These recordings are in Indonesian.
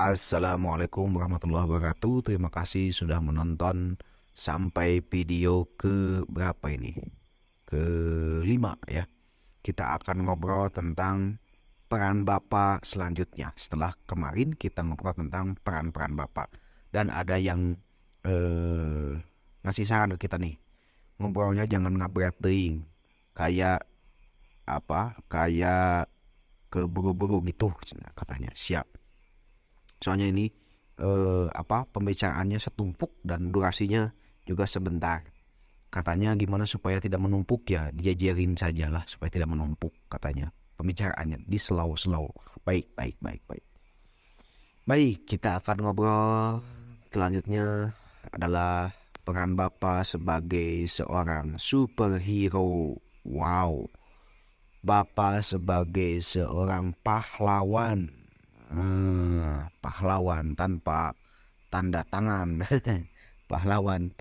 Assalamualaikum warahmatullahi wabarakatuh. Terima kasih sudah menonton sampai video ke berapa ini? Kelima ya. Kita akan ngobrol tentang peran Bapak selanjutnya. Setelah kemarin kita ngobrol tentang peran-peran Bapak. Dan ada yang ngasih saran ke kita nih. Ngobrolnya jangan ngabret deing. Kayak apa? Kayak keburu-buru gitu katanya. Siap. Soalnya ini pembicaraannya setumpuk dan durasinya juga sebentar. Katanya gimana supaya tidak menumpuk ya, diajarin sajalah supaya tidak menumpuk katanya. Pembicaraannya di slow-slow. Baik. Baik, kita akan ngobrol selanjutnya adalah peran Bapak sebagai seorang superhero. Wow. Bapak sebagai seorang pahlawan. Pahlawan tanpa tanda tangan. pahlawan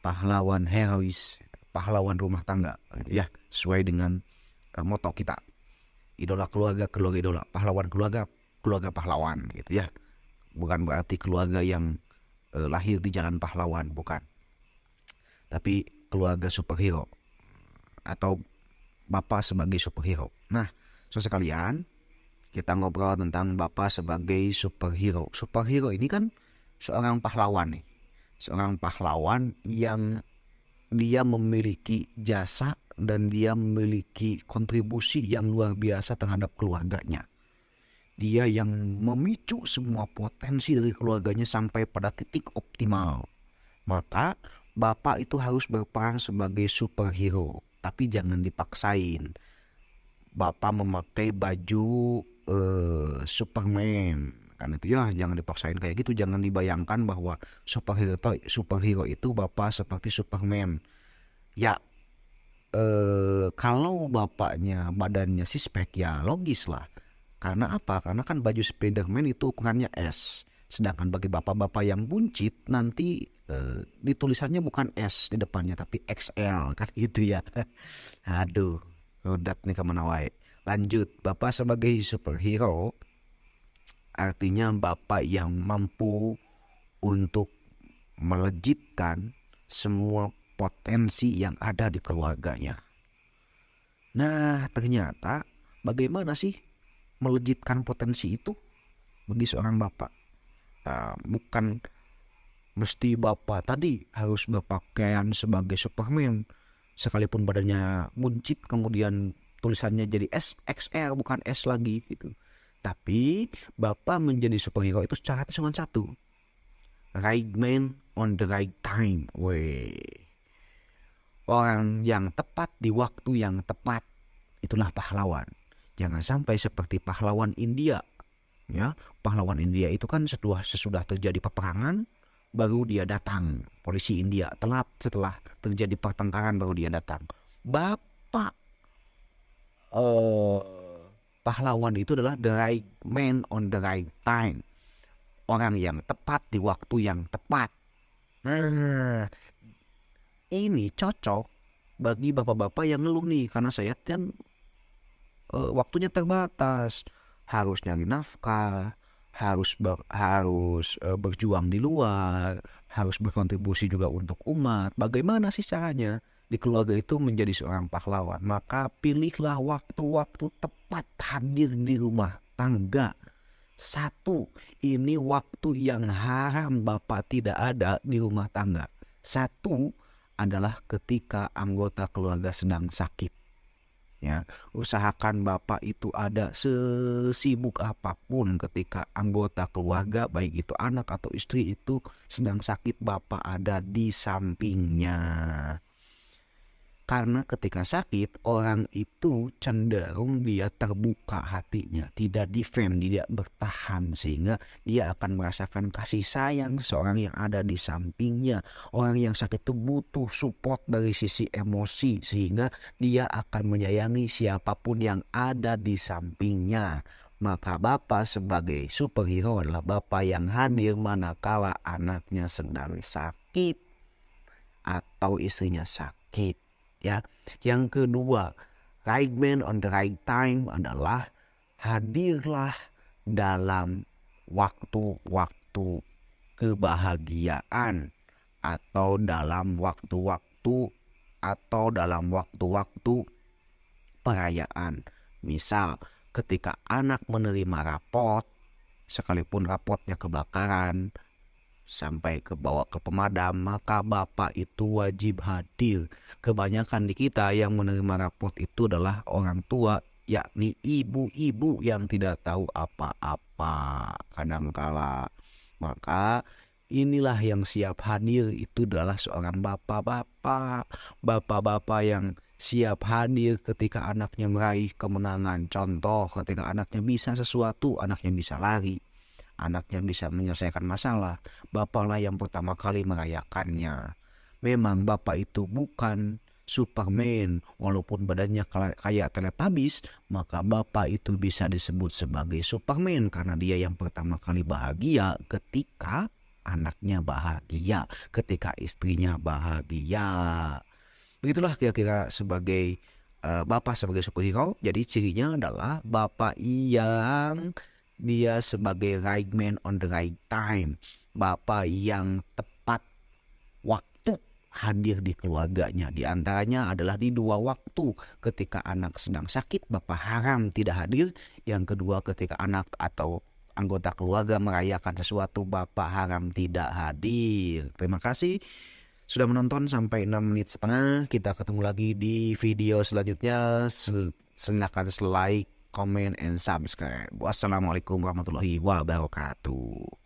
pahlawan herois, pahlawan rumah tangga ya, sesuai dengan moto kita, idola keluarga, keluarga idola, pahlawan keluarga, keluarga pahlawan gitu ya. Bukan berarti keluarga yang lahir di jalan pahlawan, bukan, tapi keluarga superhero atau Bapak sebagai superhero. Nah, sekalian, kita ngobrol tentang Bapak sebagai superhero. Superhero ini kan seorang pahlawan nih. Seorang pahlawan yang dia memiliki jasa dan dia memiliki kontribusi yang luar biasa terhadap keluarganya. Dia yang memicu semua potensi dari keluarganya sampai pada titik optimal. Maka Bapak itu harus berperan sebagai superhero, tapi jangan dipaksain. Bapak memakai baju Superman, kan itu ya, jangan dipaksain kayak gitu. Jangan dibayangkan bahwa superhero itu Bapak seperti Superman ya. Kalau bapaknya badannya sispek ya logis lah. Karena apa? Karena kan baju Spiderman itu ukurannya S, sedangkan bagi bapak-bapak yang buncit nanti ditulisannya bukan S di depannya tapi XL kan gitu ya. Aduh, rodat nih kemana wae. Lanjut, Bapak sebagai superhero artinya Bapak yang mampu untuk melejitkan semua potensi yang ada di keluarganya. Nah, ternyata bagaimana sih melejitkan potensi itu bagi seorang Bapak? Bukan mesti Bapak tadi harus berpakaian sebagai Superman, sekalipun badannya buncit kemudian tulisannya jadi S, XL bukan S lagi gitu. Tapi Bapak menjadi superhero itu syaratnya cuma satu. Right man on the right time. Orang yang tepat di waktu yang tepat, itulah pahlawan. Jangan sampai seperti pahlawan India. Ya, pahlawan India itu kan sesudah terjadi peperangan baru dia datang. Polisi India telat setelah terjadi pertengkaran baru dia datang. Bapak pahlawan itu adalah the right man on the right time. Orang yang tepat di waktu yang tepat. Ini cocok bagi bapak-bapak yang ngeluh nih, karena saya kan waktunya terbatas, harus nyari nafkah, harus berjuang di luar, harus berkontribusi juga untuk umat. Bagaimana sih caranya di keluarga itu menjadi seorang pahlawan? Maka pilihlah waktu-waktu tepat hadir di rumah tangga. Satu, ini waktu yang haram Bapak tidak ada di rumah tangga. Satu adalah ketika anggota keluarga sedang sakit. Ya, usahakan Bapak itu ada sesibuk apapun ketika anggota keluarga, baik itu anak atau istri itu sedang sakit, Bapak ada di sampingnya. Karena ketika sakit, orang itu cenderung dia terbuka hatinya, tidak defend, tidak bertahan, sehingga dia akan merasakan kasih sayang seorang yang ada di sampingnya. Orang yang sakit itu butuh support dari sisi emosi, sehingga dia akan menyayangi siapapun yang ada di sampingnya. Maka Bapak sebagai superhero adalah Bapak yang hadir manakala anaknya sedang sakit atau istrinya sakit. Ya, yang kedua, right man on the right time adalah hadirlah dalam waktu-waktu kebahagiaan atau dalam waktu-waktu perayaan. Misal, ketika anak menerima rapot, sekalipun rapotnya kebakaran, sampai ke bawa ke pemadam, maka bapak itu wajib hadir. Kebanyakan di kita yang menerima rapot itu adalah orang tua, yakni ibu-ibu yang tidak tahu apa-apa kadangkala. Maka inilah yang siap hadir itu adalah seorang bapak-bapak yang siap hadir ketika anaknya meraih kemenangan. Contoh, ketika anaknya bisa sesuatu, anaknya bisa lari, anaknya bisa menyelesaikan masalah, bapaklah yang pertama kali merayakannya. Memang bapak itu bukan Superman, walaupun badannya kayak Teletubbies, maka bapak itu bisa disebut sebagai Superman karena dia yang pertama kali bahagia ketika anaknya bahagia, ketika istrinya bahagia. Begitulah kira-kira sebagai bapak sebagai superhero. Jadi cirinya adalah bapak yang dia sebagai right man on the right time, bapak yang tepat waktu hadir di keluarganya. Di antaranya adalah di dua waktu. Ketika anak sedang sakit, bapak haram tidak hadir. Yang kedua, ketika anak atau anggota keluarga merayakan sesuatu, bapak haram tidak hadir. Terima kasih sudah menonton sampai 6 menit setengah. Kita ketemu lagi di video selanjutnya. Silakan like, comment, and subscribe. Wassalamualaikum warahmatullahi wabarakatuh.